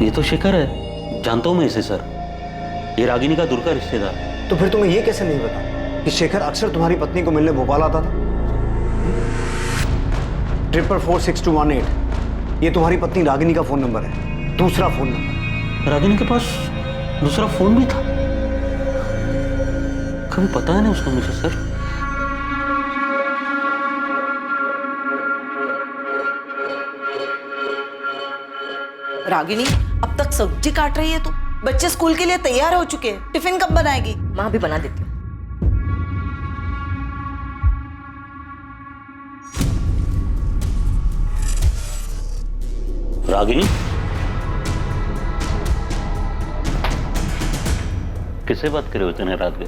ये तो शेखर है, जानता हूँ मैं इसे सर। ये रागिनी का दूर का रिश्तेदार। तो फिर तुम्हें ये कैसे नहीं पता कि शेखर अक्सर तुम्हारी पत्नी को मिलने भोपाल आता था? 446218 ये तुम्हारी पत्नी रागिनी का फोन नंबर है, दूसरा फोन नंबर। रागिनी के पास दूसरा फोन भी था? कभी पता है नहीं उसको मुझे सर। रागिनी, अब तक सब्जी काट रही है तू? बच्चे स्कूल के लिए तैयार हो चुके हैं, टिफिन कब बनाएगी? माँ भी बना देती हूँ। रागिनी, किससे बात कर रहे हो इतने रात के?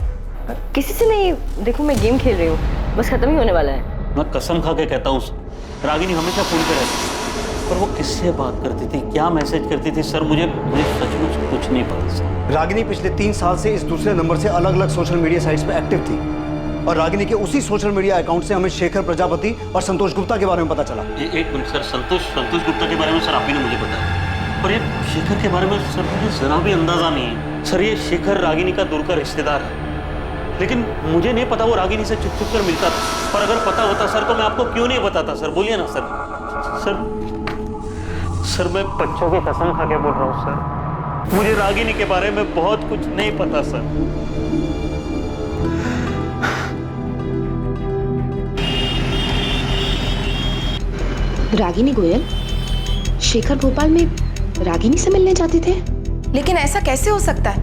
किसी से नहीं, देखो मैं गेम खेल रही हूँ, बस खत्म ही होने वाला है। मैं कसम खा के कहता हूँ, रागिनी हमेशा फोन पे रहती, पर वो किससे बात करती थी, क्या मैसेज करती थी सर, मुझे सचमुच कुछ नहीं पता सर। रागिनी पिछले 3 साल से इस दूसरे नंबर से अलग अलग सोशल मीडिया साइट्स पे एक्टिव थी और रागिनी के उसी सोशल मीडिया अकाउंट से हमें शेखर प्रजापति और संतोष गुप्ता के बारे में पता चला। एक मिनट सर, संतोष गुप्ता के बारे में सर आप ही ने मुझे बताया, पर ये शेखर के बारे में सर मुझे जरा भी अंदाजा नहीं है। सर ये शेखर रागिनी का दूर का रिश्तेदार है, लेकिन मुझे नहीं पता वो रागिनी से चुप चुप कर मिलता था, पर अगर पता होता सर तो मैं आपको क्यों नहीं बताता सर, बोलिए ना सर। सर मैं बच्चों की कसम खा के बोल रहा हूँ सर, मुझे रागिनी के बारे में बहुत कुछ नहीं पता सर। रागिनी गोयल, शेखर भोपाल में रागिनी से मिलने जाते थे? लेकिन ऐसा कैसे हो सकता है?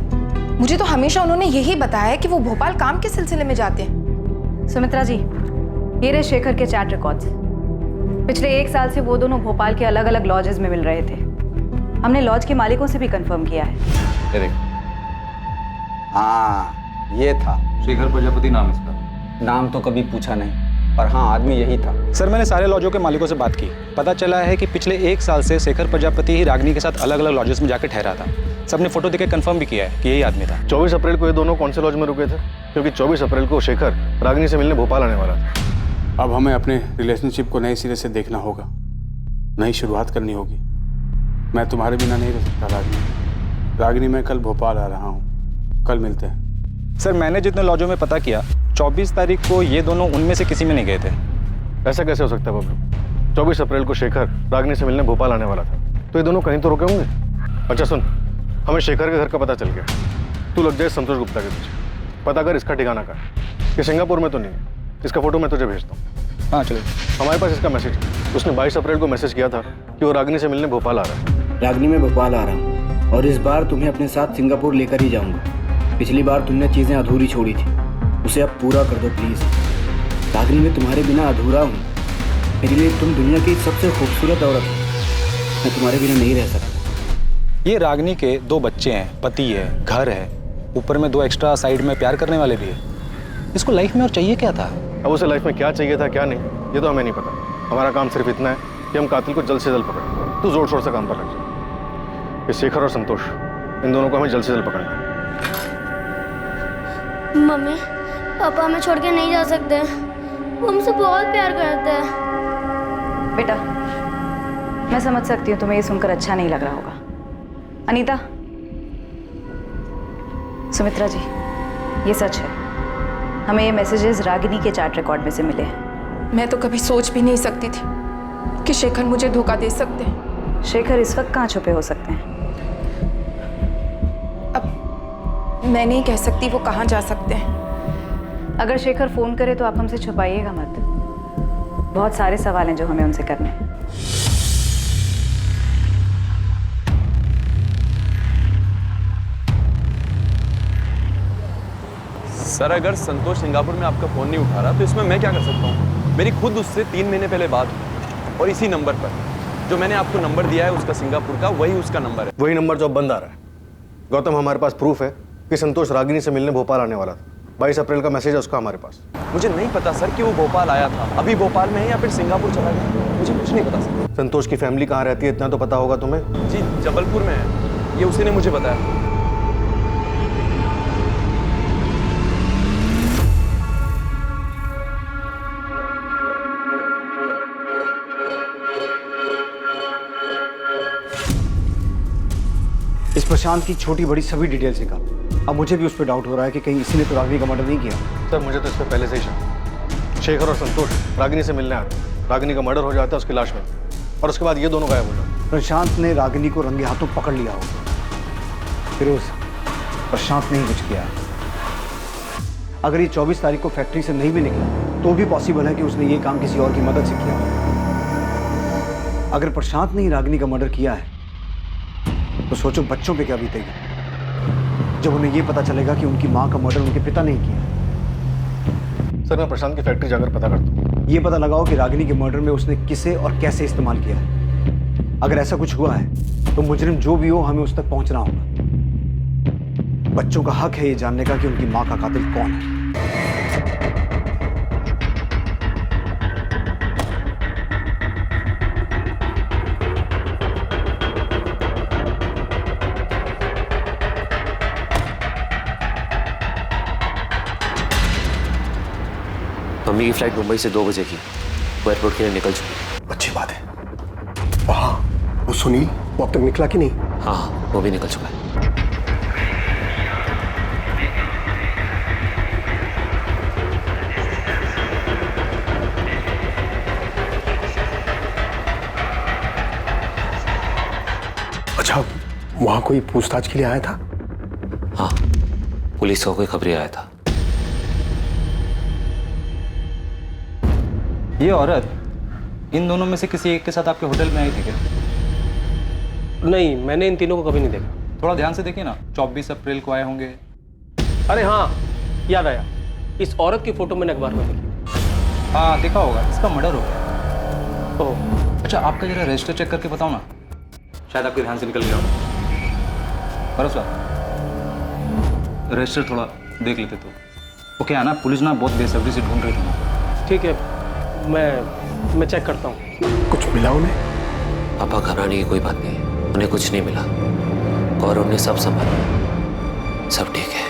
मुझे तो हमेशा उन्होंने यही बताया कि वो भोपाल काम के सिलसिले में जाते हैं। सुमित्रा जी, ये रहे शेखर के चैट रिकॉर्ड्स। पिछले 1 साल से वो दोनों भोपाल के अलग अलग लॉजेस में मिल रहे थे। हमने लॉज के मालिकों से भी कंफर्म किया है। हाँ, ये था शेखर प्रजापति नाम इसका। नाम तो कभी पूछा नहीं, पर हाँ आदमी यही था। सर मैंने सारे लॉजों के मालिकों से बात की, पता चला है कि पिछले 1 साल से शेखर प्रजापति ही रागिनी के साथ अलग अलग लॉजेस में जाकर ठहरा था। सबने फोटो देख के कंफर्म भी किया है कि यही आदमी था। 24 अप्रैल को ये दोनों कौन से लॉज में रुके थे? क्योंकि 24 अप्रैल को शेखर रागिनी से मिलने भोपाल आने वाला था। अब हमें अपने रिलेशनशिप को नए सिरे से देखना होगा, नई शुरुआत करनी होगी। मैं तुम्हारे बिना नहीं रह सकता रागिनी, मैं कल भोपाल आ रहा हूँ, कल मिलते हैं। सर मैंने जितने लॉजों में पता किया, 24 तारीख को ये दोनों उनमें से किसी में नहीं गए थे। ऐसा कैसे हो सकता है बबलू? 24 अप्रैल को शेखर रागिनी से मिलने भोपाल आने वाला था, तो ये दोनों कहीं तो रुके होंगे। अच्छा सुन, हमें शेखर के घर का पता चल गया, तू लग जाए संतोष गुप्ता के पीछे, पता कर इसका ठिकाना का। ये सिंगापुर में तो नहीं है, इसका फोटो मैं तुझे भेजता हूँ। हाँ चलिए। हमारे पास इसका मैसेज है, उसने 22 अप्रैल को मैसेज किया था कि वो रागिनी से मिलने भोपाल आ रहा है। रागिनी मैं भोपाल आ रहा हूँ और इस बार तुम्हें अपने साथ सिंगापुर लेकर ही जाऊँगा। पिछली बार तुमने चीज़ें अधूरी छोड़ी थी, उसे अब पूरा कर दो प्लीज़। रागिनी मैं तुम्हारे बिना अधूरा हूँ, मेरे लिए तुम दुनिया की सबसे खूबसूरत औरत हो, मैं तुम्हारे बिना नहीं रह सकता। ये रागिनी के 2 बच्चे हैं, पति है, घर है, ऊपर में 2 एक्स्ट्रा साइड में प्यार करने वाले भी है। इसको लाइफ में और चाहिए क्या था? अब उसे लाइफ में क्या चाहिए था क्या नहीं, ये तो हमें नहीं पता। हमारा काम सिर्फ इतना है कि हम कातिल को जल्द से जल्द पकड़ें। तू जोर शोर से काम पर लग जा। ये शेखर और संतोष, इन दोनों को हमें जल्द से जल्द पकड़ना है। मम्मी पापा हमें छोड़ के नहीं जा सकते, वो हमसे बहुत प्यार करते हैं। बेटा, मैं समझ सकती हूँ तुम्हें ये सुनकर अच्छा नहीं लग रहा होगा। अनीता, सुमित्रा जी, ये सच है, हमें ये मैसेजेस रागिनी के चैट रिकॉर्ड में से मिले हैं। मैं तो कभी सोच भी नहीं सकती थी कि शेखर मुझे धोखा दे सकते हैं। शेखर इस वक्त कहाँ छुपे हो सकते हैं? अब मैं नहीं कह सकती वो कहाँ जा सकते हैं। अगर शेखर फोन करे तो आप हमसे छुपाइएगा मत, बहुत सारे सवाल हैं जो हमें उनसे करने हैं। सर अगर संतोष सिंगापुर में आपका फोन नहीं उठा रहा तो इसमें मैं क्या कर सकता हूँ? मेरी खुद उससे 3 महीने पहले बात हुई और इसी नंबर पर जो मैंने आपको नंबर दिया है उसका सिंगापुर का, वही उसका नंबर है। वही नंबर जो बंद आ रहा है। गौतम, हमारे पास प्रूफ है कि संतोष रागिनी से मिलने भोपाल आने वाला था। 22 अप्रैल का मैसेज है उसका हमारे पास। मुझे नहीं पता सर कि वो भोपाल आया था, अभी भोपाल में है या फिर सिंगापुर चला गया, मुझे कुछ नहीं पता सर। संतोष की फैमिली कहाँ रहती है इतना तो पता होगा तुम्हें? जी जबलपुर में है, ये उसी ने मुझे बताया। इस प्रशांत की छोटी बड़ी सभी डिटेल्स निकाल। अब मुझे भी उस पर डाउट हो रहा है कि कहीं इसी ने तो रागिनी का मर्डर नहीं किया। सर मुझे तो इस पर पहले से ही शक। शेखर और संतोष रागिनी से मिलने आते, रागिनी का मर्डर हो जाता है उसकी लाश में, और उसके बाद ये दोनों गायब हो जाते। प्रशांत ने रागिनी को रंगे हाथों पकड़ लिया होगा। फिर उस प्रशांत ने ही कुछ किया। अगर ये 24 तारीख को फैक्ट्री से नहीं भी निकला तो भी पॉसिबल है कि उसने ये काम किसी और की मदद से किया। अगर प्रशांत ने ही रागिनी का मर्डर किया है तो सोचो बच्चों पे क्या बीतेगी जब उन्हें ये पता चलेगा कि उनकी माँ का मर्डर उनके पिता नहीं किया। सर मैं प्रशांत की फैक्ट्री जाकर पता करता हूँ। ये पता लगाओ कि रागिनी के मर्डर में उसने किसे और कैसे इस्तेमाल किया है। अगर ऐसा कुछ हुआ है तो मुजरिम जो भी हो हमें उस तक पहुंचना होगा। बच्चों का हक है ये जानने का कि उनकी माँ का कातिल कौन है। मम्मी की फ्लाइट मुंबई से 2 बजे की, वो एयरपोर्ट के लिए निकल चुकी। अच्छी बात है। वहाँ वो सुनील, वो अब तक निकला कि नहीं? हाँ वो भी निकल चुका है। अच्छा वहाँ कोई पूछताछ के लिए आया था? हाँ पुलिस का कोई खबरी आया था। ये औरत इन दोनों में से किसी एक के साथ आपके होटल में आई थी क्या? नहीं, मैंने इन तीनों को कभी नहीं देखा। थोड़ा ध्यान से देखिए ना, 24 अप्रैल को आए होंगे। अरे हाँ, याद आया, इस औरत की फोटो मैंने अखबार में देखी। हाँ देखा होगा, इसका मर्डर हो गया। ओह अच्छा, आपका जरा रजिस्टर चेक करके बताओ ना, शायद आपके ध्यान से निकल गया हो। बरस रजिस्टर थोड़ा देख लेते तो। वो क्या है ना, पुलिस ना बहुत बेसब्री से ढूंढ रही थी ना। ठीक है, मैं चेक करता हूँ। कुछ मिला उन्हें? पापा घबराने की कोई बात नहीं, उन्हें कुछ नहीं मिला। गौरव ने सब संभाला, सब ठीक है।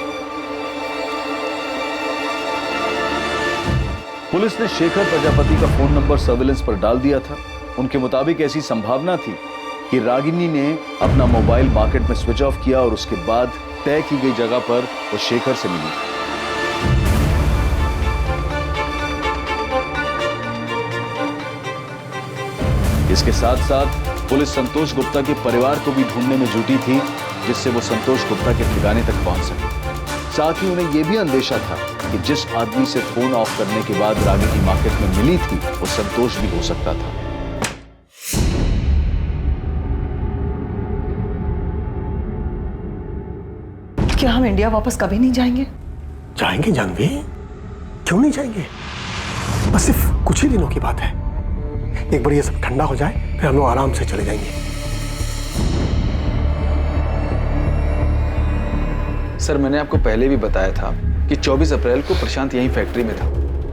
पुलिस ने शेखर प्रजापति का फोन नंबर सर्विलेंस पर डाल दिया था। उनके मुताबिक ऐसी संभावना थी कि रागिनी ने अपना मोबाइल मार्केट में स्विच ऑफ किया और उसके बाद तय की गई जगह पर वो शेखर से मिली। इसके साथ साथ पुलिस संतोष गुप्ता के परिवार को भी ढूंढने में जुटी थी, जिससे वो संतोष गुप्ता के ठिकाने तक पहुंच सके। साथ ही उन्हें यह भी अंदेशा था कि जिस आदमी से फोन ऑफ करने के बाद रागिनी मार्केट में मिली थी वो संतोष भी हो सकता था। क्या हम इंडिया वापस कभी नहीं जाएंगे? जाएंगे जानवी, क्यों नहीं जाएंगे? बस सिर्फ कुछ ही दिनों की बात है। एक बार ये सब ठंडा हो जाए फिर हम लोग आराम से चले जाएंगे। सर मैंने आपको पहले भी बताया था कि 24 अप्रैल को प्रशांत यहीं फैक्ट्री में था,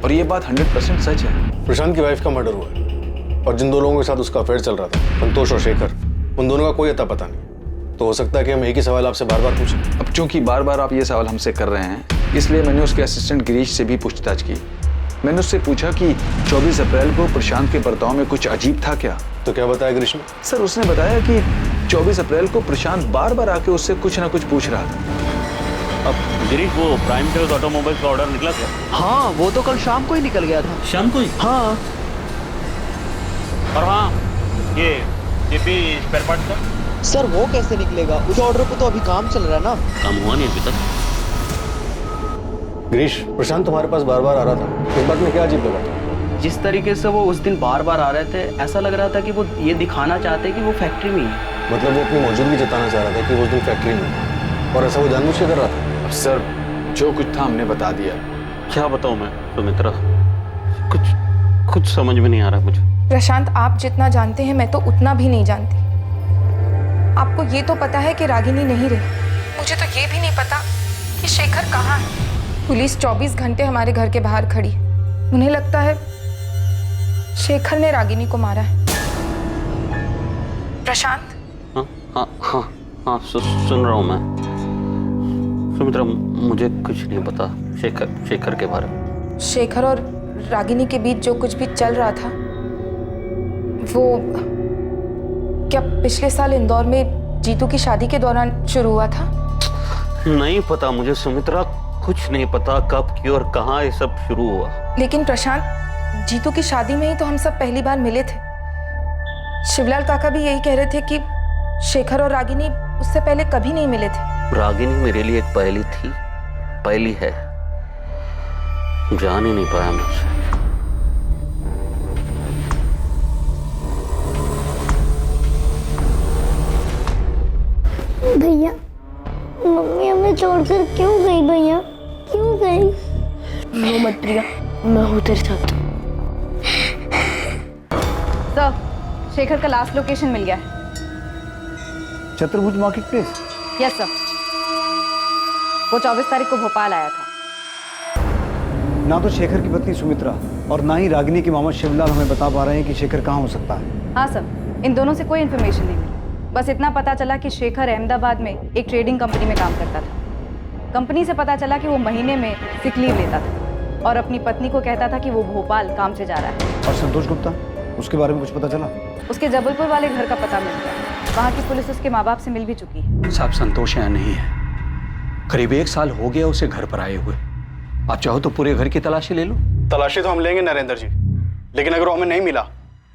और ये बात 100% सच है। प्रशांत की वाइफ का मर्डर हुआ है और जिन दो लोगों के साथ उसका अफेयर चल रहा था, संतोष और शेखर, उन दोनों का कोई अता पता नहीं। तो हो सकता है कि हम एक ही सवाल आपसे बार बार पूछें। अब चूंकि बार बार आप ये सवाल हमसे कर रहे हैं, इसलिए मैंने उसके असिस्टेंट गिरीश से भी पूछताछ की। मैंने उससे पूछा कि 24 अप्रैल को प्रशांत के बर्ताव में कुछ अजीब था क्या। तो क्या बताया गिरीश ने? सर उसने बताया कि 24 अप्रैल को प्रशांत बार बार आके उससे कुछ ना कुछ पूछ रहा था। अब गिरीश, वो प्राइम टेल्स ऑटोमोबाइल्स का ऑर्डर निकला क्या? हाँ, वो तो कल शाम को ही निकल गया था। शाम को ही? हाँ। और हाँ, ये जेपी स्पेयर पार्ट्स का? सर वो कैसे निकलेगा? उस ऑर्डर पे तो अभी काम चल रहा है ना। काम हुआ नहीं अभी तक। गिरीश, प्रशांत तुम्हारे पास बार बार आ रहा था, इस बात में क्या अजीब लगा? जिस तरीके से वो उस दिन बार बार आ रहे थे, ऐसा लग रहा था कि वो ये दिखाना चाहते कि वो फैक्ट्री में ही। मतलब वो अपनी मौजूदगी जताना चाह रहा था कि वो उस दिन फैक्ट्री में, और ऐसा वो जानबूझ के कर रहा था। सर जो कुछ था हमने बता दिया। क्या बताऊं मैं सुमित्रा, कुछ समझ में नहीं आ रहा मुझे। प्रशांत, आप जितना जानते हैं मैं तो उतना भी नहीं जानती। आपको ये तो पता है कि रागिनी नहीं रही, मुझे तो ये भी नहीं पता कि शेखर कहाँ है। पुलिस 24 घंटे हमारे घर के बाहर खड़ी। उन्हें लगता है शेखर ने रागिनी को मारा है। प्रशांत? हाँ हाँ हाँ हाँ, सुन रहा हूँ मैं। सुमित्रा, मुझे कुछ नहीं पता शेखर के बारे में। शेखर और रागिनी के बीच जो कुछ भी चल रहा था, वो क्या पिछले साल इंदौर में जीतू की शादी के दौरान शुरू हुआ था? नहीं पता मुझे सुमित्रा, कुछ नहीं पता कब क्यों और कहाँ ये सब शुरू हुआ। लेकिन प्रशांत, जीतू की शादी में ही तो हम सब पहली बार मिले थे। शिवलाल काका भी यही कह रहे थे कि शेखर और रागिनी उससे पहले कभी नहीं मिले थे। रागिनी मेरे लिए एक पहेली थी, पहेली है, जान ही नहीं पाया मैं उसे। भैया, मम्मी हमें छोड़कर क्यों गई? भैया क्यों गई? रो मत प्रिया, मैं हूँ तेरे साथ। सर, शेखर का लास्ट लोकेशन मिल गया है। चतुर्भुज मार्केट प्लेस? यस सर, वो 24 तारीख को भोपाल आया था। ना तो शेखर की पत्नी सुमित्रा और ना ही रागिनी के मामा शिवलाल हमें बता पा रहे हैं कि शेखर कहाँ हो सकता है। हाँ सर, इन दोनों से कोई इन्फॉर्मेशन नहीं मिली। बस इतना पता चला कि शेखर अहमदाबाद में एक ट्रेडिंग कंपनी में काम करता था। कंपनी से पता चला कि वो महीने में सिक लीव लेता था और अपनी पत्नी को कहता था कि वो भोपाल काम से जा रहा है। और संतोष गुप्ता, उसके बारे में कुछ पता चला? उसके जबलपुर वाले घर का पता मिल गया। वहाँ की पुलिस उसके माँ बाप से मिल भी चुकी है। साहब, संतोष यहाँ नहीं है। करीब 1 साल हो गया उसे घर पर आए हुए। आप चाहो तो पूरे घर की तलाशी ले लो। तलाशी तो हम लेंगे नरेंद्र जी, लेकिन अगर वो हमें नहीं मिला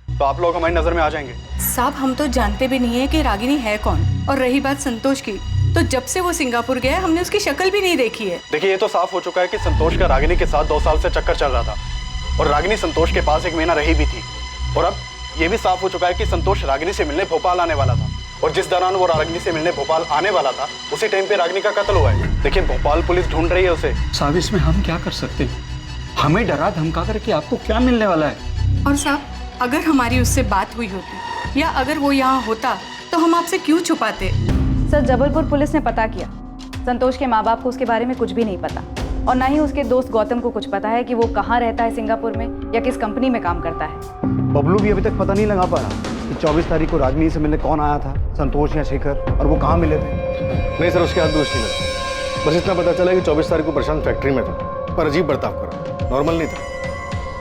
तो आप लोग हमारी नजर में आ जाएंगे। साहब, हम तो जानते भी नहीं है कि रागिनी है कौन। और रही बात संतोष की, तो जब से वो सिंगापुर गया हमने उसकी शक्ल भी नहीं देखी है। देखिए, ये तो साफ हो चुका है कि संतोष का रागिनी के साथ 2 साल से चक्कर चल रहा था और रागिनी संतोष के पास 1 महीना रही भी थी। और अब ये भी साफ हो चुका है कि संतोष रागिनी से मिलने भोपाल आने वाला था और जिस दौरान वो रागिनी से मिलने भोपाल आने वाला था उसी टाइम पे रागिनी का कत्ल हुआ है। देखिए, भोपाल पुलिस ढूंढ रही है उसे। साहब, इसमें हम क्या कर सकते हैं? हमें डरा धमका करके आपको क्या मिलने वाला है? और साहब, अगर हमारी उससे बात हुई होती या अगर वो यहाँ होता तो हम आपसे क्यों छुपाते? सर, जबलपुर पुलिस ने पता किया। संतोष के माँ बाप को उसके बारे में कुछ भी नहीं पता और ना ही उसके दोस्त गौतम को कुछ पता है कि वो कहाँ रहता है सिंगापुर में या किस कंपनी में काम करता है। बबलू भी अभी तक पता नहीं लगा पा रहा कि 24 तारीख को रागिनी से मिलने कौन आया था, संतोष या शेखर, और वो कहाँ मिले थे। नहीं सर, उसके हाथ दोष नहीं लगा। बस इतना पता चला कि 24 तारीख को प्रशांत फैक्ट्री में था पर अजीब बर्ताव करा, नॉर्मल नहीं था।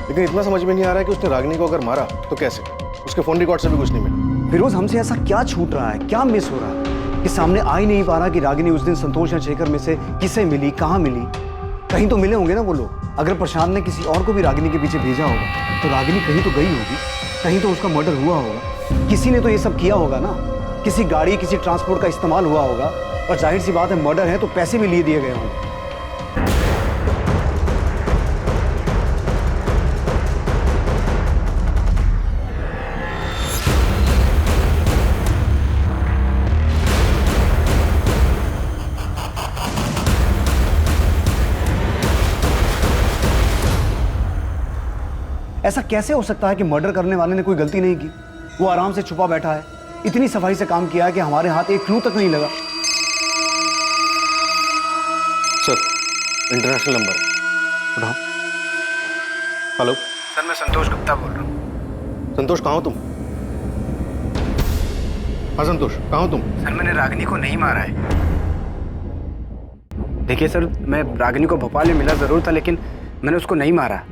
लेकिन इतना समझ में नहीं आ रहा है कि उसने रागिनी को अगर मारा तो कैसे। उसके फोन रिकॉर्ड से भी कुछ नहीं मिला। फिरोज, हमसे ऐसा क्या छूट रहा है, क्या मिस हो रहा है कि सामने आ ही नहीं पा रहा कि रागिनी उस दिन संतोष या शेखर में से किसे मिली, कहाँ मिली? कहीं तो मिले होंगे ना वो लोग। अगर प्रशांत ने किसी और को भी रागिनी के पीछे भेजा होगा तो रागिनी कहीं तो गई होगी, कहीं तो उसका मर्डर हुआ होगा। किसी ने तो ये सब किया होगा ना, किसी गाड़ी, किसी ट्रांसपोर्ट का इस्तेमाल हुआ होगा। और जाहिर सी बात है, मर्डर है तो पैसे भी लिए दिए गए होंगे। ऐसा कैसे हो सकता है कि मर्डर करने वाले ने कोई गलती नहीं की? वो आराम से छुपा बैठा है, इतनी सफाई से काम किया है कि हमारे हाथ एक क्लू तक नहीं लगा। सर, इंटरनेशनल नंबर उठाओ। हेलो सर, मैं संतोष गुप्ता बोल रहा हूँ। संतोष, कहाँ हो तुम? हाँ संतोष, कहाँ हो तुम? सर, मैंने रागिनी को नहीं मारा है। देखिए सर, मैं रागिनी को भोपाल में मिला ज़रूर था, लेकिन मैंने उसको नहीं मारा।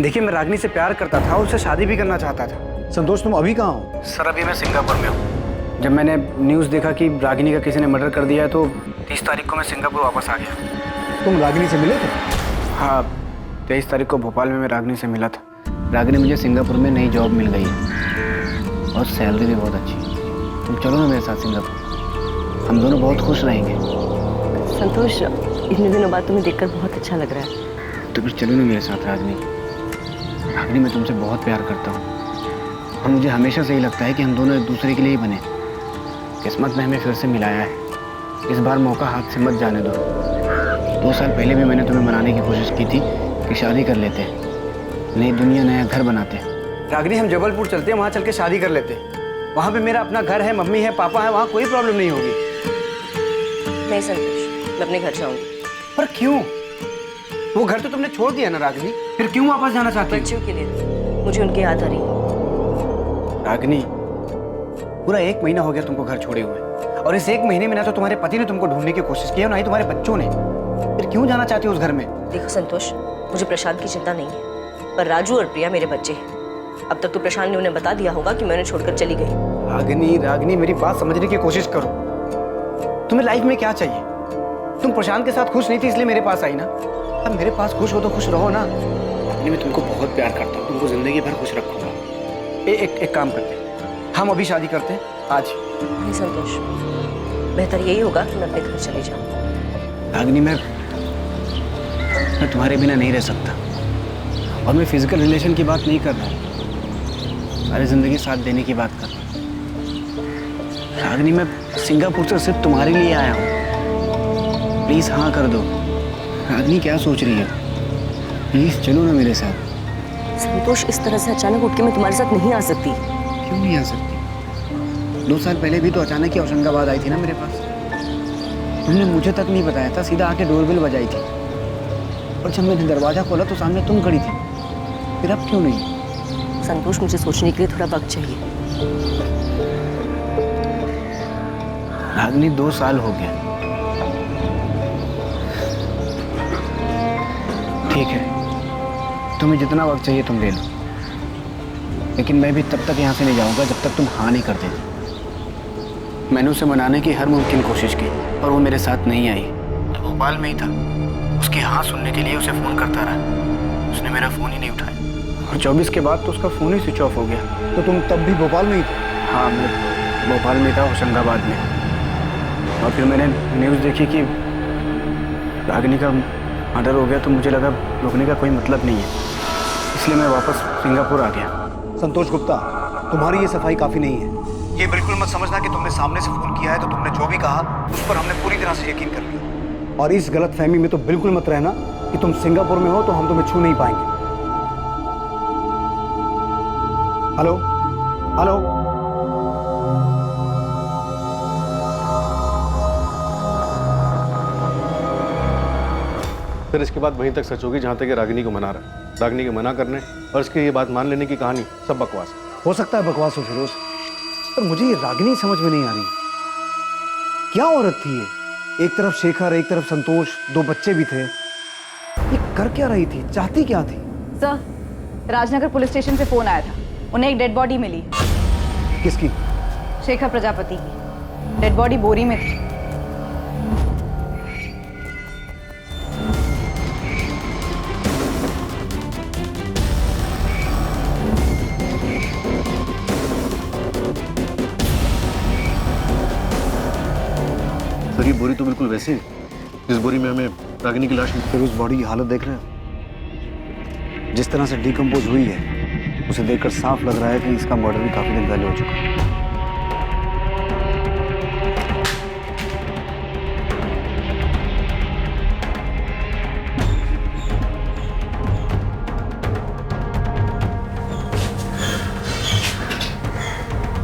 देखिए, मैं रागिनी से प्यार करता था, उससे शादी भी करना चाहता था। संतोष, तुम अभी कहाँ हो? सर, अभी मैं सिंगापुर में हूँ। जब मैंने न्यूज़ देखा कि रागिनी का किसी ने मर्डर कर दिया है तो 30 तारीख को मैं सिंगापुर वापस आ गया। तुम रागिनी से मिले थे? हाँ, 23 तारीख को भोपाल में मैं रागिनी से मिला था। रागिनी मुझे सिंगापुर में नई जॉब मिल गई है और सैलरी भी बहुत अच्छी है। तुम चलो ना मेरे साथ सिंगापुर, हम दोनों बहुत खुश रहेंगे। संतोष, इतने दिनों बाद तुम्हें देखकर बहुत अच्छा लग रहा है। तो फिर चलो ना मेरे साथ रागिनी। रागिनी, मैं तुमसे बहुत प्यार करता हूँ और मुझे हमेशा से ही लगता है कि हम दोनों एक दूसरे के लिए ही बने। किस्मत ने हमें फिर से मिलाया है, इस बार मौका हाथ से मत जाने दो। 2 साल पहले भी मैंने तुम्हें मनाने की कोशिश की थी कि शादी कर लेते, नई दुनिया नया घर बनाते। रागिनी, हम जबलपुर चलते हैं, वहाँ चल के शादी कर लेते। वहाँ पे मेरा अपना घर है, मम्मी है, पापा है, वहाँ कोई प्रॉब्लम नहीं होगी। नहीं संतोष, मैं अपने घर जाऊंगी। पर क्यों? वो घर तो तुमने छोड़ दिया ना रागिनी, फिर क्यों वापस जाना चाहती हो? बच्चों के लिए, मुझे उनकी याद आ रही है। रागिनी, पूरा 1 महीना हो गया तुमको घर छोड़े हुए और इस 1 महीने में ना तो तुम्हारे पति ने तुमको ढूंढने की कोशिश की है, ना ही तुम्हारे बच्चों ने। फिर क्यों जाना चाहती हो उस घर में? देखो संतोष, मुझे प्रशांत की चिंता नहीं है, पर राजू और प्रिया मेरे बच्चे हैं। अब तक तो प्रशांत ने उन्हें बता दिया होगा कि मैं उन्हें छोड़कर चली गई। रागिनी, मेरी बात समझने की कोशिश करो। तुम्हें लाइफ में क्या चाहिए? तुम प्रशांत के साथ खुश नहीं थी इसलिए मेरे पास आई ना। अब मेरे पास खुश हो तो खुश रहो ना। मैं तुमको बहुत प्यार करता हूँ, तुमको जिंदगी भर खुश रखूंगा। एक काम करते हैं, हम अभी शादी करते हैं आज। नहीं संतोष, बेहतर यही होगा कि मैं अपने घर चले जाऊँ। रागिनी, मैं तुम्हारे बिना नहीं रह सकता। और मैं फिजिकल रिलेशन की बात नहीं कर रहा हूँ, सारी जिंदगी साथ देने की बात कर रहा हूँ। रागिनी, मैं सिंगापुर से सिर्फ तुम्हारे लिए आया हूँ। प्लीज हाँ कर दो। रागिनी क्या सोच रही है? प्लीज चलो ना मेरे साथ। संतोष, इस तरह से अचानक उठ के मैं तुम्हारे साथ नहीं आ सकती। क्यों नहीं आ सकती? 2 साल पहले भी तो अचानक ही होशंगाबाद आई थी ना मेरे पास। तुमने मुझे तक नहीं बताया था, सीधा आके डोरबेल बजाई थी। और जब मैंने दरवाजा खोला तो सामने तुम खड़ी थी। फिर अब क्यों नहीं? संतोष, मुझे सोचने के लिए थोड़ा वक्त चाहिए। रागिनी, 2 साल हो गया। ठीक है, तुम्हें जितना वक्त चाहिए तुम ले लो, लेकिन मैं भी तब तक यहाँ से नहीं जाऊँगा जब तक तुम हाँ नहीं कर देती। मैंने उसे मनाने की हर मुमकिन कोशिश की, पर वो मेरे साथ नहीं आई। तो भोपाल में ही था, उसकी हाँ सुनने के लिए उसे फ़ोन करता रहा। उसने मेरा फ़ोन ही नहीं उठाया, और 24 के बाद तो उसका फ़ोन ही स्विच ऑफ हो गया। तो तुम तब भी भोपाल में ही थे? हाँ, मैं भोपाल में था, होशंगाबाद में। और फिर मैंने न्यूज़ देखी कि रागिनी का मर्डर हो गया, तो मुझे लगा रुकने का कोई मतलब नहीं है, इसलिए मैं वापस सिंगापुर आ गया। संतोष गुप्ता, तुम्हारी ये सफाई काफ़ी नहीं है। ये बिल्कुल मत समझना कि तुमने सामने से फ़ोन किया है तो तुमने जो भी कहा उस पर हमने पूरी तरह से यकीन कर लिया। और इस गलत फहमी में तो बिल्कुल मत रहना कि तुम सिंगापुर में हो तो हम तुम्हें छू नहीं पाएंगे। हेलो हेलो, फिर इसके बाद वहीं तक सच होगी जहाँ तक ये रागिनी को मना रहा है। रागिनी के मना करने और इसकी ये बात मान लेने की कहानी सब बकवास है। हो सकता है बकवास हो फिरोज, पर मुझे ये रागिनी समझ में नहीं आ रही। क्या औरत थी ये? एक तरफ शेखर, एक तरफ संतोष, 2 बच्चे भी थे। ये कर क्या रही थी? चाहती क्या थी? सर, राजनगर पुलिस स्टेशन से फोन आया था, उन्हें एक डेड बॉडी मिली। किसकी? शेखर प्रजापति की। डेड बॉडी बोरी में थी। सर, ये बोरी तो बिल्कुल वैसी है जिस बोरी में हमें रागिनी की लाश मिली। फिर उस बॉडी की हालत देख रहे हो? जिस तरह से डिकम्पोज हुई है, उसे देखकर साफ लग रहा है कि इसका मर्डर भी काफी दिन पहले हो चुका है।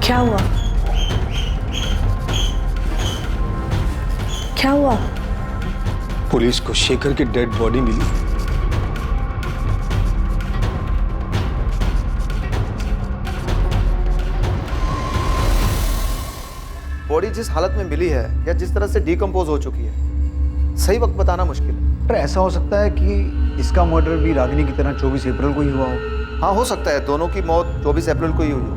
क्या हुआ? क्या हुआ? पुलिस को शेखर की डेड बॉडी मिली। बॉडी जिस हालत में मिली है या जिस तरह से डिकम्पोज हो चुकी है, सही वक्त बताना मुश्किल है। पर ऐसा हो सकता है कि इसका मर्डर भी रागिनी की तरह 24 अप्रैल को ही हुआ हो। हाँ, हो सकता है दोनों की मौत 24 अप्रैल को ही हुई हो,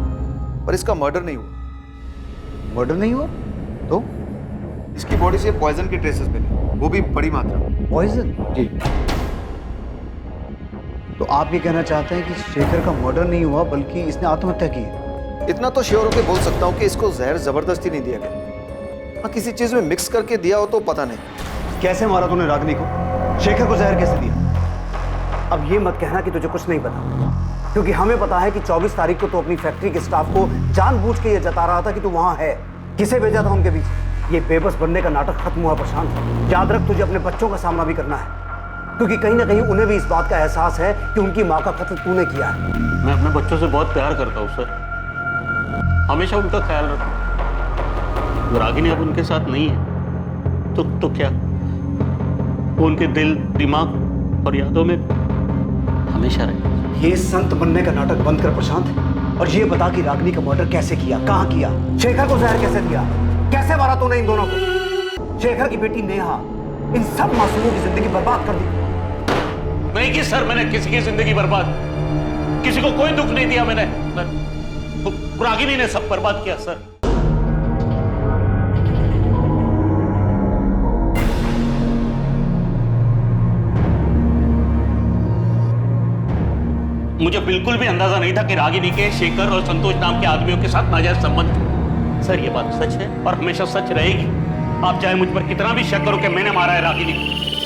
पर इसका मर्डर नहीं हुआ। मर्डर नहीं हुआ तो? इसकी बॉडी से पॉइजन के ट्रेसेस मिले, वो भी बड़ी मात्रा में। पॉइजन? जी। तो आप ये कहना चाहते हैं कि शेखर का मर्डर नहीं हुआ बल्कि इसने आत्महत्या की है? इतना तो श्योर होकर बोल सकता हूँ कि इसको जहर जबरदस्ती नहीं दिया गया। हाँ, किसी चीज में मिक्स करके दिया हो तो पता नहीं। कैसे मारा तूने रागिनी को? शेखर को जहर कैसे दिया? अब ये मत कहना कि तुझे कुछ नहीं पता, क्योंकि हमें पता है कि 24 तारीख को तो अपनी फैक्ट्री के स्टाफ को जानबूझ के ये जता रहा था कि तू वहां है। किसे भेजा था उनके बीच? ये बेबस बनने का नाटक खत्म हुआ प्रशांत। याद रख, तुझे अपने बच्चों का सामना भी करना है, क्योंकि कहीं ना कहीं उन्हें भी इस बात का एहसास है कि उनकी माँ का कत्ल तूने किया है। मैं अपने बच्चों से बहुत प्यार करता हूँ सर, हमेशा उनका ख्याल रखता। रागिनी अब उनके साथ नहीं है तो क्या? वो उनके दिल, दिमाग और यादों में हमेशा रहे। ये संत बनने का नाटक बंद कर प्रशांत, और ये बता कि रागिनी का मर्डर कैसे किया, कहाँ किया, शेखर को जहर कैसे दिया, कैसे मारा तूने इन दोनों को? शेखर की बेटी नेहा, इन सब मासूमों की जिंदगी बर्बाद कर दी। नहीं की सर, मैंने किसी की जिंदगी बर्बाद, किसी को कोई दुख नहीं दिया मैंने। रागिनी ने सब बर्बाद किया सर। मुझे बिल्कुल भी अंदाजा नहीं था कि रागिनी के शेखर और संतोष नाम के आदमियों के साथ नाजायज संबंध थे। सर ये बात सच है और हमेशा सच रहेगी। आप चाहे मुझ पर कितना भी शक करो कि मैंने मारा है रागिनी को।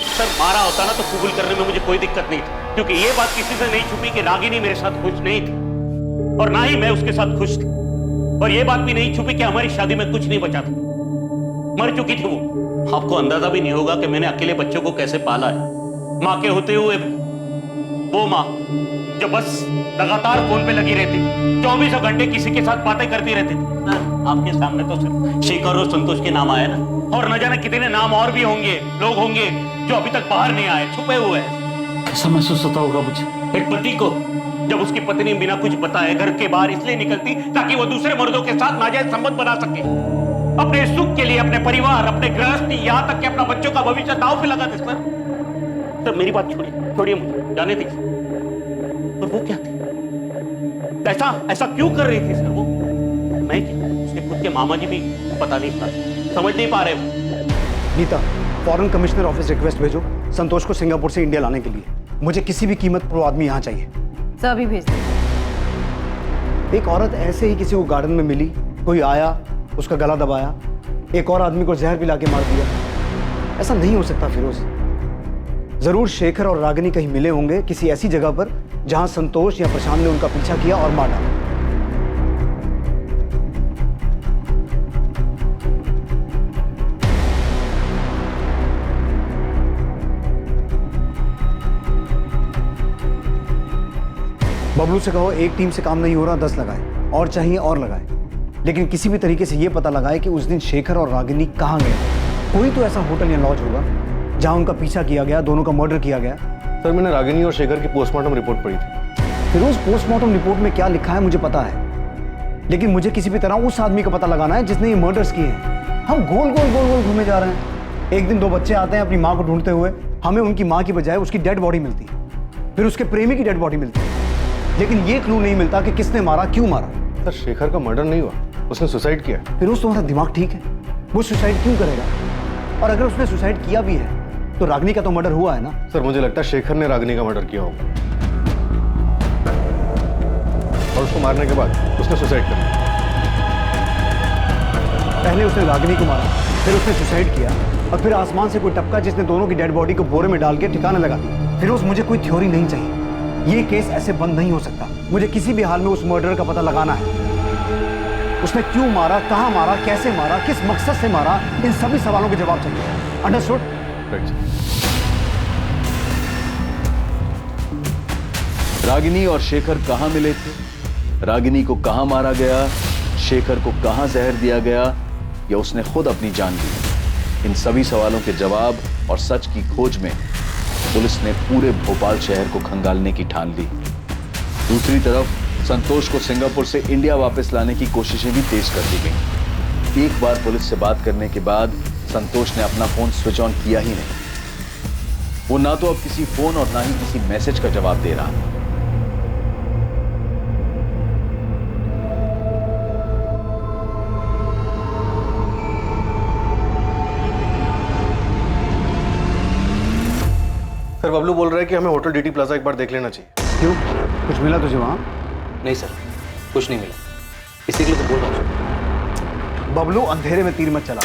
सर मारा होता ना तो कबूल करने में मुझे कोई दिक्कत नहीं थी, क्योंकि ये बात किसी से नहीं छुपी कि रागिनी मेरे साथ खुश नहीं थी और ना ही मैं उसके साथ खुश थी। और ये बात भी नहीं छुपी कि हमारी शादी में कुछ नहीं बचा था, मर चुकी थी वो। आपको अंदाजा भी नहीं होगा कि मैंने अकेले बच्चों को कैसे पाला है, माँ के होते हुए भी। वो माँ जो बस लगातार फोन पे लगी रहती थी, 24 घंटे किसी के साथ बातें करती रहती थी। सर आपके सामने तो सिर्फ शेखर और संतोष के नाम आए ना, और न जाने कितने नाम और भी होंगे, लोग होंगे जो अभी तक बाहर नहीं आए, छुपे हुए हैं। कैसा महसूस होता होगा मुझे एक पति को जब उसकी पत्नी बिना कुछ बताए घर के बाहर इसलिए निकलती ताकि वो दूसरे मर्दों के साथ नाजायज संबंध बना सके, अपने सुख के लिए, अपने परिवार, अपने गृहस्थी, यहाँ तक कि अपना बच्चों का भविष्य दांव पे लगा दे। सर मेरी बात छोड़िए मुझे जाने दीजिए। पर वो क्या थी, ऐसा क्यों कर रही थी सर वो? मैं क्या, उसके खुद के मामा जी भी पता नहीं पा, समझ नहीं पा रहे वो। Nita, foreign commissioner office request भेजो संतोष को सिंगापुर से इंडिया लाने के लिए। मुझे किसी भी कीमत पर वो आदमी यहाँ चाहिए। सर अभी भेज दीजिए। एक औरत ऐसे ही किसी को गार्डन में मिली, कोई आया, उसका गला दबाया, एक और आदमी को जहर पिला के मार दिया। ऐसा नहीं हो सकता फिरोज। जरूर शेखर और रागिनी कहीं मिले होंगे किसी ऐसी जगह पर जहां संतोष या प्रशांत ने उनका पीछा किया और मार डाला। बबलू से कहो एक टीम से काम नहीं हो रहा, 10 लगाए, और चाहिए और लगाए, लेकिन किसी भी तरीके से यह पता लगाए कि उस दिन शेखर और रागिनी कहां गए। कोई तो ऐसा होटल या लॉज होगा जहां उनका पीछा किया गया, दोनों का मर्डर किया गया। सर मैंने रागिनी और शेखर की पोस्टमार्टम रिपोर्ट पढ़ी थी। फिर उस पोस्टमार्टम रिपोर्ट में क्या लिखा है मुझे पता है, लेकिन मुझे किसी भी तरह उस आदमी का पता लगाना है जिसने ये मर्डर्स किए हैं। हम गोल गोल गोल गोल घूमे जा रहे हैं। एक दिन 2 बच्चे आते हैं अपनी माँ को ढूंढते हुए, हमें उनकी माँ की बजाय उसकी डेड बॉडी मिलती है, फिर उसके प्रेमी की डेड बॉडी मिलती है, लेकिन ये क्लू नहीं मिलता कि किसने मारा, क्यों मारा। सर शेखर का मर्डर नहीं हुआ, उसने सुसाइड किया। फिर उस तुम्हारा दिमाग ठीक है? वो सुसाइड क्यों करेगा? और अगर उसने सुसाइड किया भी है तो रागिनी का तो मर्डर हुआ है ना। सर मुझे लगता है शेखर ने रागिनी का मर्डर किया होगा और उसको मारने के बाद उसने सुसाइड कर लिया। पहले उसने रागिनी को मारा, फिर उसने सुसाइड किया, और फिर आसमान से कोई टपका जिसने दोनों की डेड बॉडी को बोरे में डाल के ठिकाने लगा दिया। फिर मुझे कोई थ्योरी नहीं चाहिए, ये केस ऐसे बंद नहीं हो सकता। मुझे किसी भी हाल में उस मर्डर का पता लगाना है। उसने क्यों मारा, कहां मारा, कैसे मारा, किस मकसद से मारा, इन सभी सवालों के जवाब चाहिए। अंडरस्टूड? रागिनी और शेखर कहां मिले थे, रागिनी को कहां मारा गया, शेखर को कहां जहर दिया गया, या उसने खुद अपनी जान ली, इन सभी सवालों के जवाब और सच की खोज में पुलिस ने पूरे भोपाल शहर को खंगालने की ठान ली। दूसरी तरफ संतोष को सिंगापुर से इंडिया वापस लाने की कोशिशें भी तेज कर दी गई। एक बार पुलिस से बात करने के बाद संतोष ने अपना फोन स्विच ऑन किया ही नहीं। वो ना तो अब किसी फोन और ना ही किसी मैसेज का जवाब दे रहा। सर बबलू बोल रहा है कि हमें होटल डीटी प्लाजा एक बार देख लेना चाहिए। क्यों, कुछ मिला तुझे वहां? नहीं सर, कुछ नहीं मिला, इसी के लिए तो बोल रहा हूँ। बबलू अंधेरे में तीर मत चला,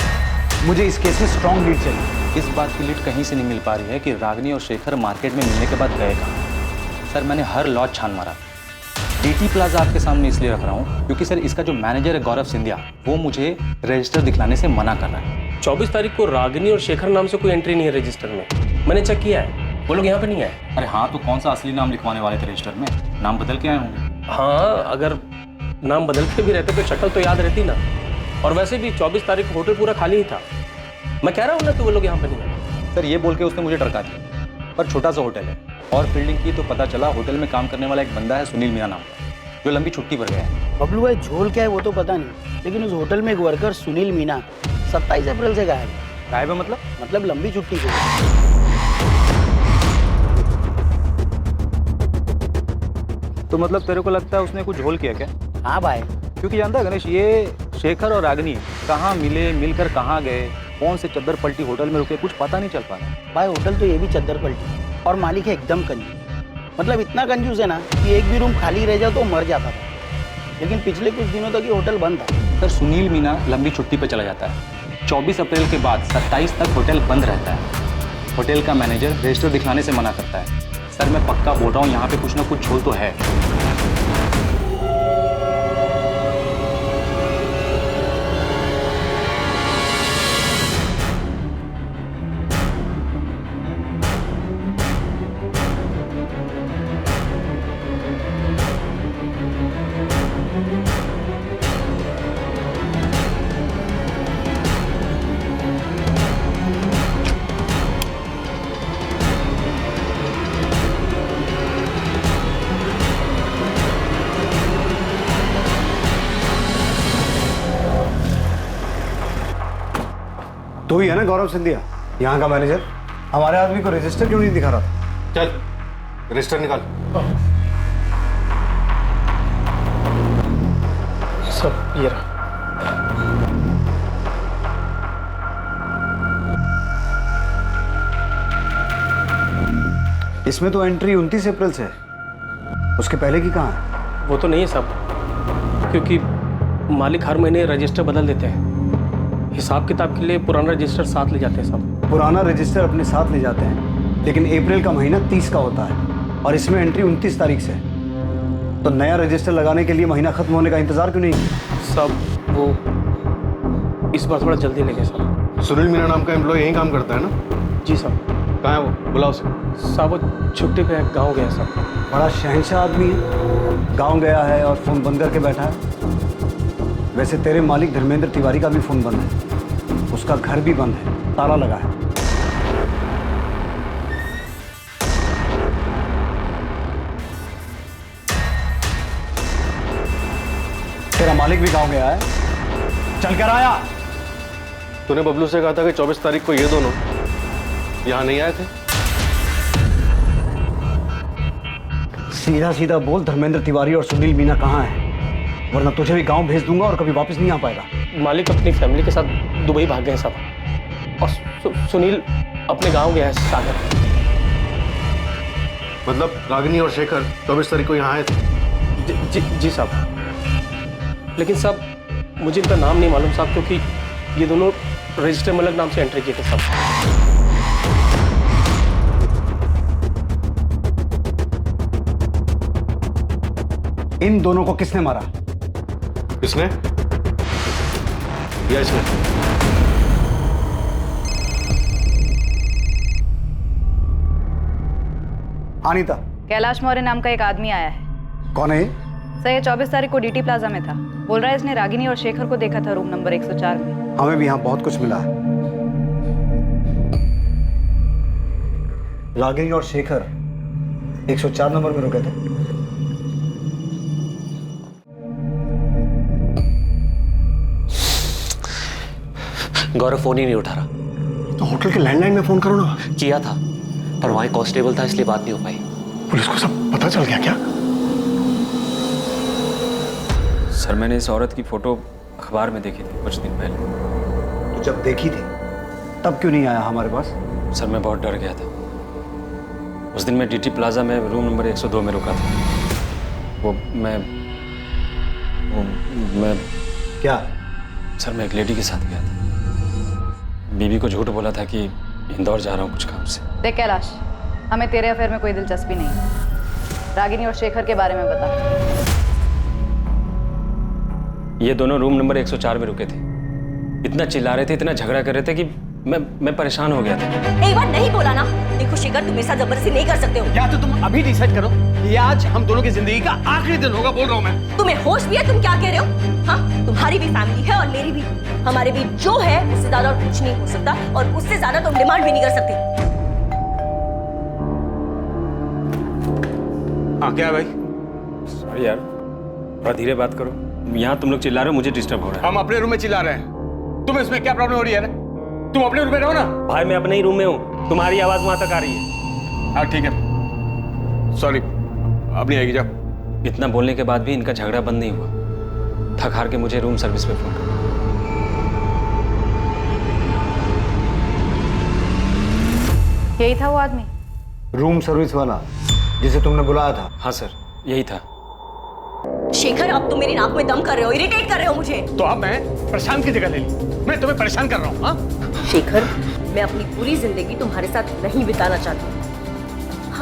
मुझे इस केस में स्ट्रॉन्ग लीड चाहिए। इस बात की लीड कहीं से नहीं मिल पा रही है कि रागिनी और शेखर मार्केट में मिलने के बाद गए कहाँ। सर मैंने हर लॉज छान मारा। डीटी प्लाजा आपके सामने इसलिए रख रहा हूँ क्योंकि सर इसका जो मैनेजर है गौरव सिंधिया, वो मुझे रजिस्टर दिखलाने से मना कर रहा है। 24 तारीख को रागिनी और शेखर नाम से कोई एंट्री नहीं है रजिस्टर में, मैंने चेक किया है, वो लोग यहाँ पे नहीं है। अरे हाँ, तो कौन सा असली नाम लिखवाने वाले थे रजिस्टर में? नाम बदल के आए होंगे। हाँ, अगर नाम बदल के भी रहते तो शक्ल तो याद रहती ना। और वैसे भी 24 तारीख को होटल पूरा खाली ही था। मैं कह रहा हूँ ना कि वो लोग यहाँ पे नहीं है। सर ये बोल के उसने मुझे डरका दिया, पर छोटा सा होटल है और फील्डिंग की तो पता चला होटल में काम करने वाला एक बंदा है सुनील मीना नाम का, जो लंबी छुट्टी पर गया है। बबलू भाई झोल क्या है वो तो पता नहीं, लेकिन उस होटल में एक वर्कर सुनील मीना 27 अप्रैल से गायब है। गायब है मतलब लंबी छुट्टी पे। तो मतलब तेरे को लगता है उसने कुछ झोल किया क्या? हाँ भाई, क्योंकि जानता है गणेश, ये शेखर और रागिनी कहाँ मिले, मिलकर कहाँ गए, कौन से चद्दर पलटी होटल में रुके, कुछ पता नहीं चल पा रहा। भाई होटल तो ये भी चद्दर पलटी और मालिक है एकदम कंजूस। मतलब इतना कंजूस है ना कि एक भी रूम खाली रह जाए तो मर जाता था। लेकिन पिछले कुछ दिनों तक ये होटल बंद था। सर सुनील मीना लंबी छुट्टी पे चला जाता है। 24 अप्रैल के बाद 27 तक होटल बंद रहता है। होटल का मैनेजर रजिस्टर दिखाने से मना करता है। सर मैं पक्का बोल रहा हूँ, यहाँ पे कुछ ना कुछ झोल तो है। तो ही है ना गौरव सिंधिया, यहाँ का मैनेजर। हमारे आदमी को रजिस्टर क्यों नहीं दिखा रहा था? चल रजिस्टर निकाल। सब ये रहा। इसमें तो एंट्री 29 अप्रैल से है। उसके पहले की कहाँ है? वो तो नहीं है सब, क्योंकि मालिक हर महीने रजिस्टर बदल देते हैं। हिसाब किताब के लिए पुराना रजिस्टर साथ ले जाते हैं सब। पुराना रजिस्टर अपने साथ ले जाते हैं, लेकिन अप्रैल का महीना 30 का होता है और इसमें एंट्री 29 तारीख से है। तो नया रजिस्टर लगाने के लिए महीना खत्म होने का इंतजार क्यों नहीं? सब वो इस बार थोड़ा जल्दी लेंगे सब। सुनील मीना नाम का एम्प्लॉय यहीं काम करता है ना? जी सर। कहाँ है वो? बुलाओ उसे। साहब वो छुट्टी पे गाँव गया सब। बड़ा शहंशाह आदमी है, गाँव गया है और फोन बंद करके बैठा है। वैसे तेरे मालिक धर्मेंद्र तिवारी का भी फोन बंद है, उसका घर भी बंद है, ताला लगा है। तेरा मालिक भी गाँव गया है, चल कर आया। तूने बबलू से कहा था कि 24 तारीख को ये दोनों यहाँ नहीं आए थे। सीधा सीधा बोल, धर्मेंद्र तिवारी और सुनील मीना कहाँ है, वरना तुझे भी गांव भेज दूंगा और कभी वापस नहीं आ पाएगा। मालिक अपनी फैमिली के साथ दुबई भाग गए सब, और सुनील अपने गांव गया है सागर। मतलब रागिनी और शेखर 24 तारीख को यहाँ आए थे? जी साहब, लेकिन साहब मुझे इनका नाम नहीं मालूम साहब, क्योंकि ये दोनों रजिस्टर में अलग नाम से एंट्री किए थे साहब। इन दोनों को किसने मारा? किसने? या इसने? अनीता। कैलाश मौर्य नाम का एक आदमी आया है। कौन है? सर ये 24 तारीख को डीटी प्लाजा में था। बोल रहा है इसने रागिनी और शेखर को देखा था रूम नंबर 104 में। हमें भी यहाँ बहुत कुछ मिला है। रागिनी और शेखर 104 नंबर में रुके थे। गौरव फोन ही नहीं उठा रहा। तो होटल के लैंडलाइन में फोन करो ना। किया था, पर वहां कांस्टेबल था इसलिए बात नहीं हो पाई। पुलिस को सब पता चल गया क्या? सर मैंने इस औरत की फोटो अखबार में देखी थी कुछ दिन पहले। तो जब देखी थी तब क्यों नहीं आया हमारे पास? सर मैं बहुत डर गया था। उस दिन मैं डीटी प्लाजा में रूम नंबर 102 में रुका था। वो मैं क्या? सर मैं एक लेडी के साथ गया था। बीबी को झूठ बोला था कि इंदौर जा रहा हूँ कुछ काम से। देख कैलाश, हमें तेरे अफेयर में कोई दिलचस्पी नहीं है। रागिनी और शेखर के बारे में बता। ये दोनों रूम नंबर 104 में रुके थे। इतना चिल्ला रहे थे, इतना झगड़ा कर रहे थे कि मैं परेशान हो गया था। एक बार नहीं बोला ना। देखो शेखर, तुम मेरे साथ जबरदस्ती नहीं कर सकते हो। या तो तुम अभी डिसाइड करो, ये आज हम दोनों की जिंदगी का आखिरी दिन होगा। बोल रहा हूँ मैं। तुम्हें होश भी है? तुम क्या कह रहे हो? हाँ, तुम्हारी भी फैमिली है और मेरी भी। हमारे बीच जो है उससे ज्यादा और कुछ नहीं हो सकता, और उससे ज्यादा तुम डिमांड भी नहीं कर सकते। हाँ क्या है भाई? सॉरी यार, थोड़ा धीरे बात करो। यहाँ तुम लोग चिल्ला रहे हो, मुझे डिस्टर्ब हो रहा है। हम अपने रूम में चिल्ला रहे हैं, तुम्हें इसमें क्या प्रॉब्लम हो रही है? तुम अपने रूम में रहो ना। भाई मैं अपने ही रूम में हूँ, तुम्हारी आवाज वहां तक आ रही है। हाँ ठीक है, सॉरी, अब नहीं आएगी। जाओ। इतना बोलने के बाद भी इनका झगड़ा बंद नहीं हुआ। थक हार के मुझे रूम सर्विस पे फोन कर। यही था वो आदमी? रूम सर्विस वाला जिसे तुमने बुलाया था? हाँ सर, यही था। शेखर, अब तुम मेरी नाक में दम कर रहे हो, इरिटेट कर रहे हो मुझे। तो अब मैं प्रशांत की जगह ले ली। मैं तुम्हें परेशान कर रहा हूँ? हाँ शेखर, मैं अपनी पूरी जिंदगी तुम्हारे साथ नहीं बिताना चाहती।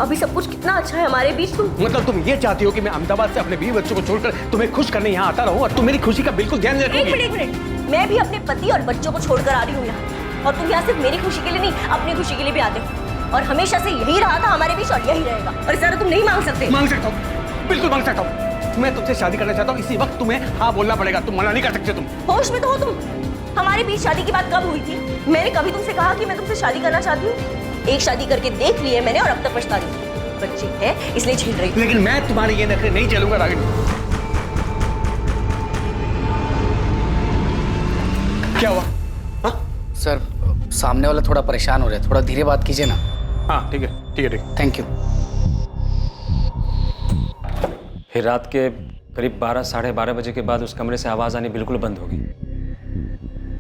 अभी सब कुछ कितना अच्छा है हमारे बीच। मतलब तुम ये चाहती हो कि मैं अहमदाबाद से अपने बीवी बच्चों को छोड़कर तुम्हें खुश करने यहाँ आता रहूं और तुम मेरी खुशी का बिल्कुल ध्यान नहीं रखोगी? एक मिनट, मैं भी अपने पति और बच्चों को छोड़कर आ रही हूँ यहाँ, और तुम यहाँ सिर्फ मेरी खुशी के लिए नहीं, अपनी खुशी के लिए भी आते हो। और हमेशा से यही रहा था हमारे बीच और यही रहेगा। और ज़रा तुम नहीं मांग सकते? मांग सकता हूँ, बिल्कुल मांग सकता हूँ। मैं तुमसे शादी करना चाहता हूँ, इसी वक्त तुम्हें हाँ बोलना पड़ेगा। तुम मना नहीं कर सकते। तुम होश में तो हो तुम? हमारे बीच शादी की बात कब हुई थी? मैंने कभी तुमसे कहा कि मैं तुमसे शादी करना चाहती हूँ? एक शादी करके देख ली है मैंने और अब तक पछता रही हूँ। बच्ची है इसलिए झेल रही हूँ। लेकिन मैं तुम्हारे ये नखरे नहीं झेलूंगा रागिनी। क्या हुआ? हाँ? सर, सामने वाला थोड़ा परेशान हो रहा है, थोड़ा धीरे बात कीजिए ना। हाँ ठीक है, ठीक है, ठीक है। Thank you. फिर रात के करीब 12 साढ़े 12 बजे के बाद उस कमरे से आवाज़ आनी बिल्कुल बंद हो गई।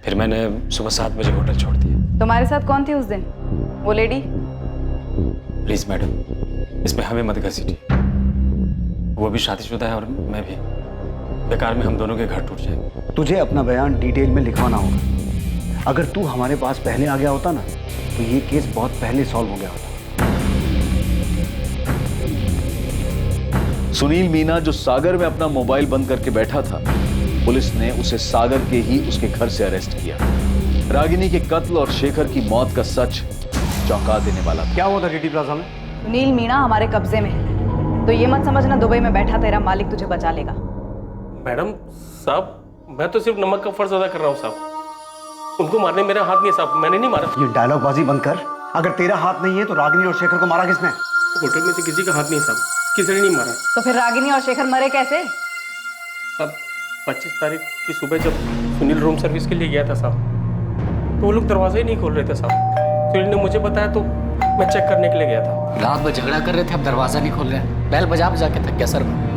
फिर मैंने सुबह 7 बजे होटल छोड़ दिया। तुम्हारे साथ कौन थी उस दिन? वो लेडी? प्लीज़ मैडम, इसमें हमें मत घसीटिए। वो भी शादीशुदा है और मैं भी। बेकार में हम दोनों के घर टूट जाएंगे। तुझे अपना बयान डिटेल में लिखवाना होगा। अगर तू हमारे पास पहले आ गया होता ना, तो ये केस बहुत पहले सॉल्व हो गया होता। सुनील मीना जो सागर में अपना मोबाइल बंद करके बैठा था, पुलिस ने उसे सागर के ही उसके घर से अरेस्ट किया। रागिनी के कत्ल और शेखर की मौत का सच चौंका देने वाला था। क्या हुआ था डीटी प्लाजा में? सुनील मीना हमारे कब्जे में है, तो ये मत समझना दुबई में बैठा तेरा मालिक तुझे बचा लेगा। मैडम साहब, मैं तो सिर्फ नमक का फर्ज अदा कर रहा हूँ साहब। उनको मारने मेरा हाथ नहीं है साहब, मैंने नहीं मारा। ये डायलॉगबाजी बंद कर। अगर तेरा हाथ नहीं है तो रागिनी और शेखर को मारा किसने? होटल में से किसी का हाथ नहीं साहब, किसी ने नहीं मारा। तो फिर रागिनी और शेखर मरे कैसे? अब 25 तारीख की सुबह जब सुनील रूम सर्विस के लिए गया था साहब, तो वो लोग दरवाजे ही नहीं खोल रहे थे साहब। सुनील ने मुझे बताया तो मैं चेक करने के लिए गया था। रात भर झगड़ा कर रहे थे, अब दरवाजा नहीं खोल रहे हैं। बैल बजा बजा के थक गया सर मैं।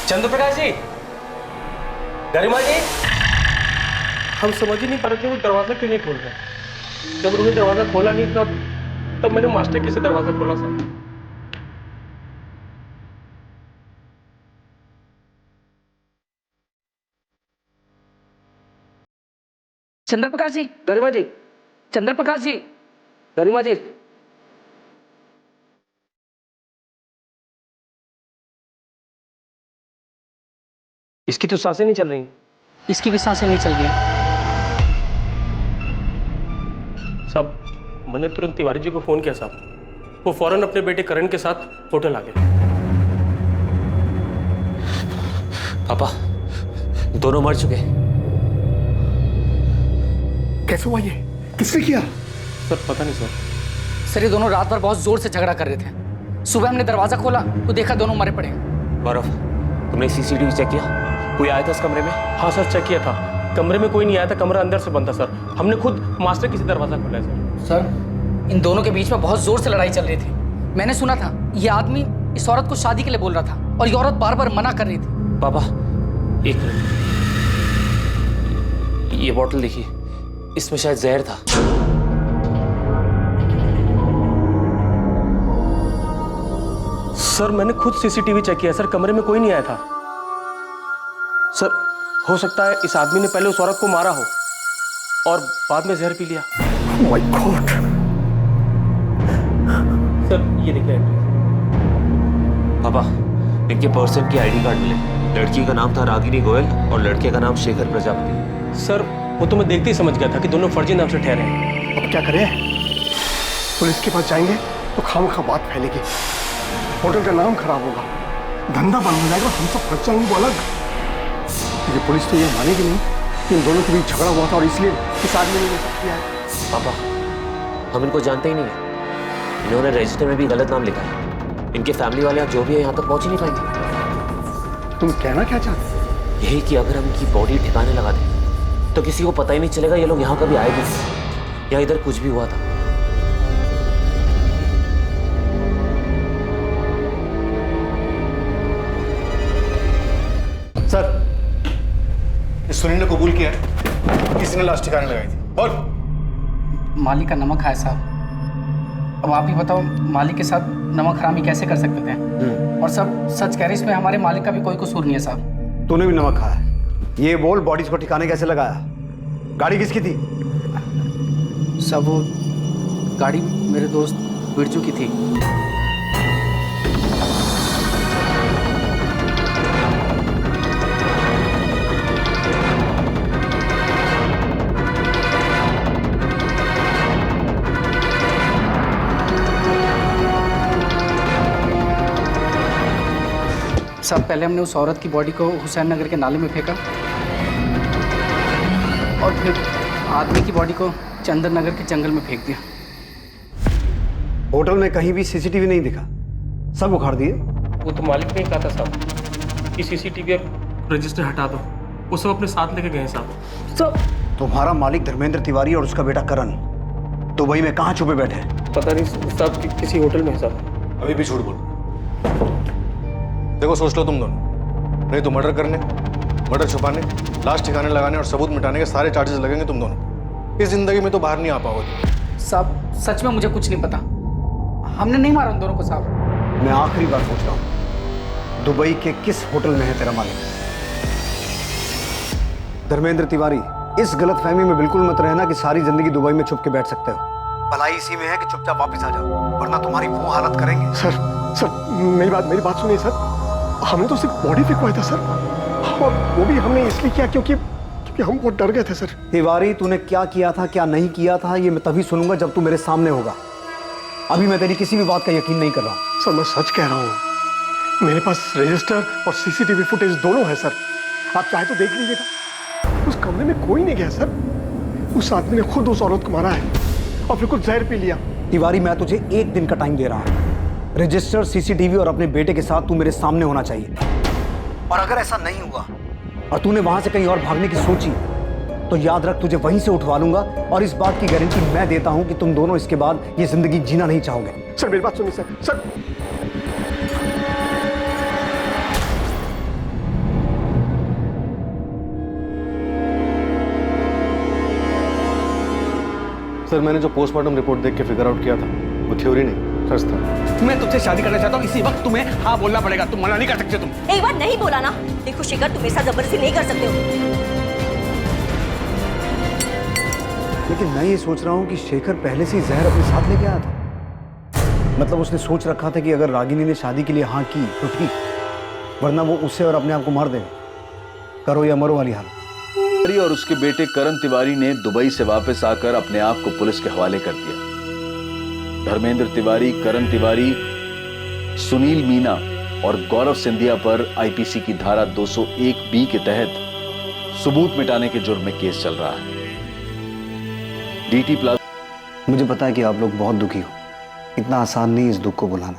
चंद्रप्रकाश जी, गरिमा जी, हम समझ ही नहीं पा रहे थे वो दरवाजा क्यों नहीं खोल रहे। जब उन्होंने दरवाजा खोला नहीं था तब मैंने मास्टर की से दरवाजा खोला सर। चंद्रप्रकाश जी, गरिमा जी, चंद्रप्रकाश जी, गरिमा जी। इसकी तो सांसें नहीं चल रही। इसकी भी सांसें नहीं चल रही। साहब, मैंने तुरंत तिवारी जी को फोन किया साहब। वो फौरन अपने बेटे करण के साथ होटल आ गए। पापा, दोनों मर चुके। कैसे हुआ ये? किसने किया? सर पता नहीं सर। सर ये दोनों रात भर बहुत जोर से झगड़ा कर रहे थे। सुबह हमने दरवाजा खोला तो देखा दोनों मरे पड़े। गौरव, तुमने सीसीटीवी चेक किया? कोई आया था इस कमरे में? हाँ सर, चेक किया था। कमरे में कोई नहीं आया था, कमरा अंदर से बंद था सर। हमने खुद मास्टर की से दरवाजा खोला है सर। सर, इन दोनों के बीच में बहुत जोर से लड़ाई चल रही थी। मैंने सुना था ये आदमी इस औरत को शादी के लिए बोल रहा था और ये औरत बार बार मना कर रही थी। पापा, एक मिनट, ये बॉटल देखिए, इसमें शायद जहर था। सर मैंने खुद सीसीटीवी चेक किया सर, कमरे में कोई नहीं आया था। सर हो सकता है इस आदमी ने पहले उस औरत को मारा हो और बाद में जहर पी लिया। My God. सर ये देखिए। पापा, इनके पर्सन की आईडी कार्ड मिले। लड़की का नाम था रागिनी गोयल और लड़के का नाम शेखर प्रजापति। सर वो तो मैं देखते ही समझ गया था कि दोनों फर्जी नाम से ठहरे हैं। अब क्या करें? पुलिस के पास जाएंगे तो खामखा बात फैलेगी, होटल का नाम खराब होगा, धंधा बंद हो जाएगा, हम सब फंस जाएंगे। वो अलग, क्योंकि पुलिस तो ये मानेगी नहीं कि इन दोनों के बीच झगड़ा हुआ था और इसलिए इस आदमी ने ये सब किया है। पापा, हम इनको जानते ही नहीं है। इन्होंने रजिस्टर में भी गलत नाम लिखा है। इनके फैमिली वाले अब जो भी है यहाँ तक पहुँच ही नहीं पाएंगे। तुम कहना क्या चाहते? यही कि अगर हम इनकी बॉडी ठिकाने लगा दें तो किसी को पता ही नहीं चलेगा ये लोग यहाँ कभी आए भी थे या इधर कुछ भी हुआ था। सर, इस सुनील ने कबूल किया है किसने लाश ठिकाने लगाई थी? बोल। मालिक का नमक खाया साहब। अब आप ही बताओ, मालिक के साथ नमक हरामी कैसे कर सकते थे? और सब सच कह रहे, इसमें हमारे मालिक का भी कोई कसूर नहीं है साहब। तूने भी नमक खाया? ये बोल, बॉडीज को ठिकाने कैसे लगाया? गाड़ी किसकी थी? सब वो गाड़ी मेरे दोस्त बिरजू की थी। सब पहले हमने उस औरत की बॉडी को हुसैन नगर के नाले में फेंका और फिर आदमी की बॉडी को चंदन नगर के जंगल में फेंक दिया। होटल में कहीं भी सीसीटीवी नहीं दिखा, सब उखाड़ दिए? वो तो मालिक ने कहा था साहब कि सीसीटीवी अब रजिस्टर हटा दो, वो सब अपने साथ लेके गए साहब। तुम्हारा मालिक धर्मेंद्र तिवारी और उसका बेटा करण दुबई में कहाँ छुपे बैठे हैं? पता नहीं साहब, किसी होटल में है साहब। अभी भी झूठ बोल। देखो सोच लो तुम दोनों, नहीं तो मर्डर करने, मर्डर छुपाने, लाश ठिकाने लगाने और सबूत मिटाने के सारे चार्जेस लगेंगे तुम दोनों। इस जिंदगी में तो बाहर नहीं आ पाओगे। साहब सच में मुझे कुछ नहीं पता, हमने नहीं मारा उन दोनों को साहब। मैं आखिरी बार पूछ रहा हूँ, दुबई के किस होटल में है तेरा मालिक? धर्मेंद्र तिवारी, इस गलतफहमी में बिल्कुल मत रहना कि सारी जिंदगी दुबई में छुप के बैठ सकते हो। भलाई इसी में है कि चुपचाप वापस आ जाओ, वरना तुम्हारी वो हालत करेंगे। सर मेरी बात सुनिए सर। हमने तो सिर्फ बॉडी फेंकवाया था सर, और वो भी हमने इसलिए किया क्योंकि हम बहुत डर गए थे सर। तिवारी, तूने क्या किया था क्या नहीं किया था ये मैं तभी सुनूंगा जब तू मेरे सामने होगा। अभी मैं तेरी किसी भी बात का यकीन नहीं कर रहा हूँ। सर मैं सच कह रहा हूँ, मेरे पास रजिस्टर और सीसीटीवी फुटेज दोनों है सर, आप चाहे तो देख लीजिएगा। उस कमरे में कोई नहीं गया सर, उस आदमी ने खुद उस औरत को मारा है और फिर कुछ जहर पी लिया। तिवारी, मैं तुझे 1 दिन का टाइम दे रहा हूँ। रजिस्टर, सीसीटीवी और अपने बेटे के साथ तू मेरे सामने होना चाहिए। और अगर ऐसा नहीं हुआ और तूने वहां से कहीं और भागने की सोची तो याद रख, तुझे वहीं से उठवा लूंगा। और इस बात की गारंटी मैं देता हूं कि तुम दोनों इसके बाद ये जिंदगी जीना नहीं चाहोगे। सर मेरी बात सुनिए सर। सर मैंने जो पोस्टमार्टम रिपोर्ट देख के फिगर आउट किया था वो थ्योरी नहीं, सच था। मैं तुमसे शादी करना चाहता हूँ, इसी वक्त तुम्हें हाँ बोलना पड़ेगा, तुम मना नहीं कर सकते। तुम एक बार नहीं बोला ना। देखो शेखर, तुम ऐसा जबरदस्ती नहीं कर सकते हो। लेकिन मैं ये सोच रहा हूँ कि शेखर पहले से ही जहर अपने साथ लेके आया था। मतलब उसने सोच रखा था कि अगर रागिनी ने शादी के लिए हाँ की तो ठीक, वरना वो उसे और अपने आप को मार देगा। करो या मरो वाली हालत। और उसके बेटे करण तिवारी ने दुबई से वापस आकर अपने आप को पुलिस के हवाले कर दिया। धर्मेंद्र तिवारी, करण तिवारी, सुनील मीना और गौरव सिंधिया पर आईपीसी की धारा 201B के तहत सबूत मिटाने के जुर्म में केस चल रहा है। DT plaza. मुझे पता है कि आप लोग बहुत दुखी हो, इतना आसान नहीं इस दुख को बुलाना,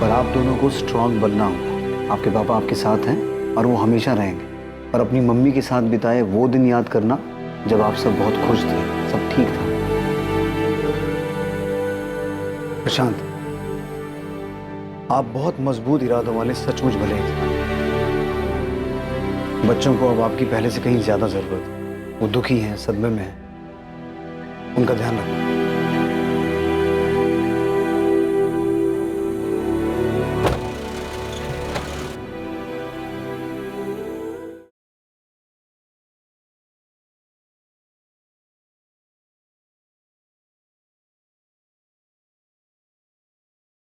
पर आप दोनों को स्ट्रांग बनना होगा। आपके पापा आपके साथ हैं और वो हमेशा रहेंगे। और अपनी मम्मी के साथ बिताए वो दिन याद करना जब आप सब बहुत खुश थे, सब ठीक था। प्रशांत, आप बहुत मजबूत इरादों वाले सचमुच भले थे। बच्चों को अब आपकी पहले से कहीं ज्यादा जरूरत है। वो दुखी हैं, सदमे में हैं, उनका ध्यान रखना।